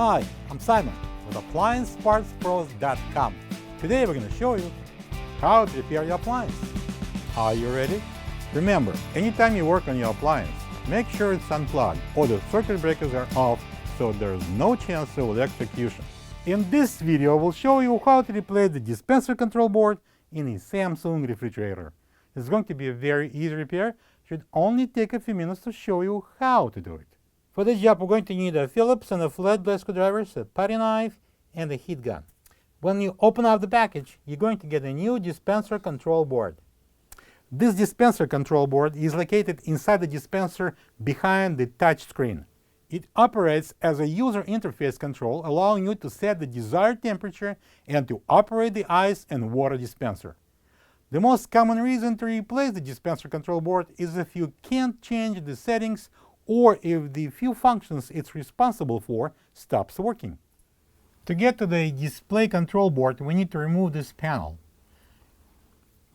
Hi, I'm Simon with AppliancePartsPros.com. Today we're going to show you how to repair your appliance. Are you ready? Remember, anytime you work on your appliance, make sure it's unplugged or the circuit breakers are off so there's no chance of electrocution. In this video, we'll show you how to replace the dispenser control board in a Samsung refrigerator. It's going to be a very easy repair. Should only take a few minutes to show you how to do it. For this job, we're going to need a Phillips and a flathead screwdrivers, a putty knife, and a heat gun. When you open up the package, you're going to get a new dispenser control board. This dispenser control board is located inside the dispenser behind the touch screen. It operates as a user interface control, allowing you to set the desired temperature and to operate the ice and water dispenser. The most common reason to replace the dispenser control board is if you can't change the settings or if the few functions it's responsible for stops working. To get to the display control board, we need to remove this panel.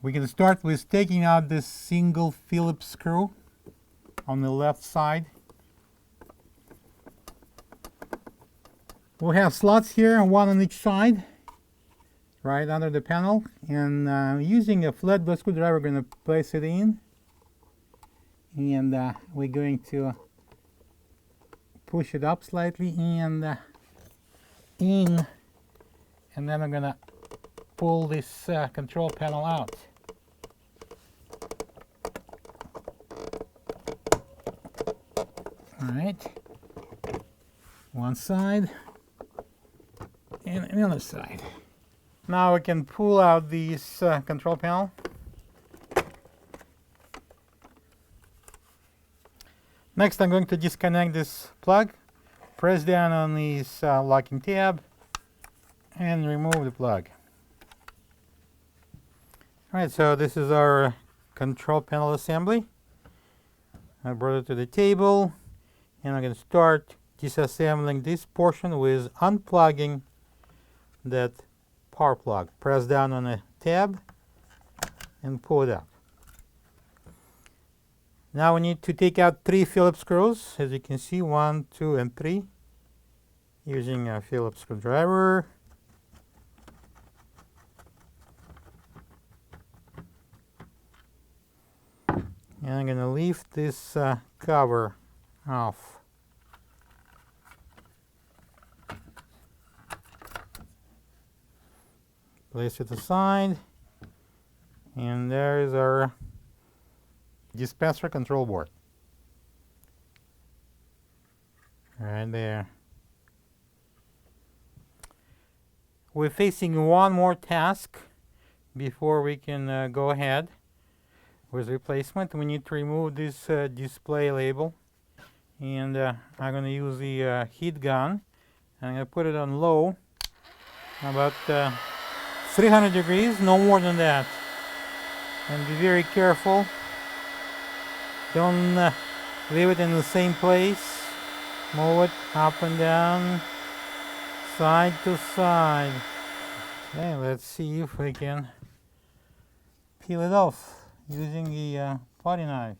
We can start with taking out this single Phillips screw on the left side. We have slots here, one on each side, right under the panel, and using a flathead screwdriver, we're going to place it in, and we're going to push it up slightly and in, and then I'm going to pull this control panel out. All right, one side and the other side. Now we can pull out this control panel. Next, I'm going to disconnect this plug, press down on this locking tab, and remove the plug. Alright, so this is our control panel assembly. I brought it to the table, and I'm going to start disassembling this portion with unplugging that power plug. Press down on the tab and pull it out. Now we need to take out 3 Phillips screws, as you can see, 1, 2, and 3, using a Phillips screwdriver. And I'm going to lift this cover off. Place it aside, and there is our dispenser control board. Right there. We're facing one more task before we can go ahead with replacement. We need to remove this display label, and I'm going to use the heat gun. I'm going to put it on low, about 300 degrees, no more than that. And be very careful. Don't leave it in the same place. Move it up and down, side to side. Okay, let's see if we can peel it off using the putty knife.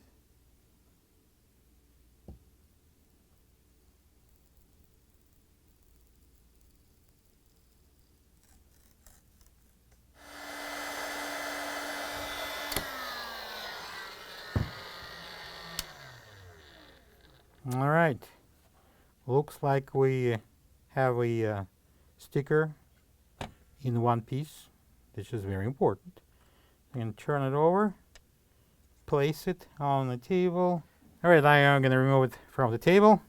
All right, looks like we have a sticker in one piece. This is very important. And turn it over, place it on the table. All right, I'm going to remove it from the table.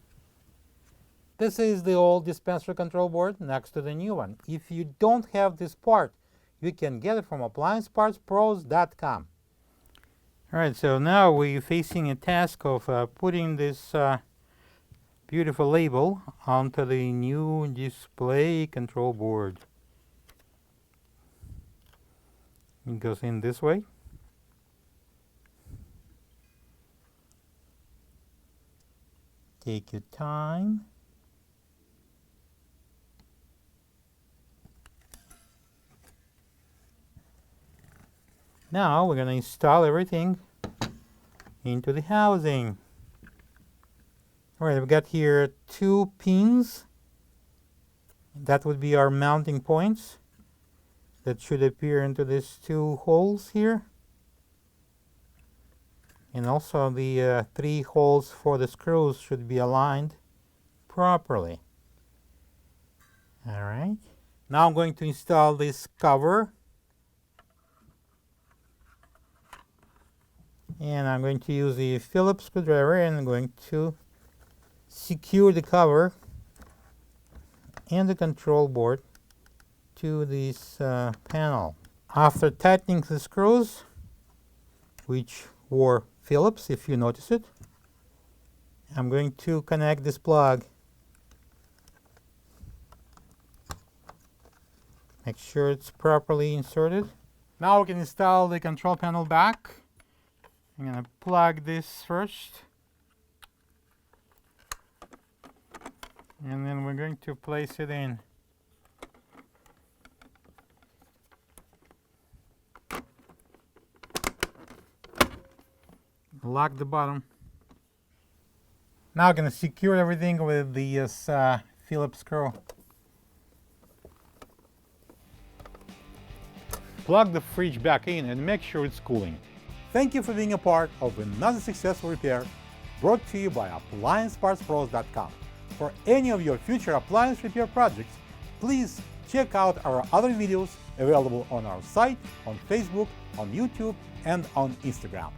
This is the old dispenser control board next to the new one. If you don't have this part, you can get it from AppliancePartsPros.com. All right, so now we're facing a task of putting this beautiful label onto the new display control board. It goes in this way. Take your time. Now we're going to install everything into the housing. All right, we've got here 2 pins That would be our mounting points that should appear into these two holes here. And also the 3 holes for the screws should be aligned properly. All right. Now I'm going to install this cover. And I'm going to use the Phillips screwdriver and I'm going to secure the cover and the control board to this panel. After tightening the screws, which were Phillips, if you notice it, I'm going to connect this plug. Make sure it's properly inserted. Now we can install the control panel back. I'm going to plug this first. And then we're going to place it in. Lock the bottom. Now I'm going to secure everything with the Phillips screw. Plug the fridge back in and make sure it's cooling. Thank you for being a part of another successful repair brought to you by AppliancePartsPros.com. For any of your future appliance repair projects, please check out our other videos available on our site, on Facebook, on YouTube, and on Instagram.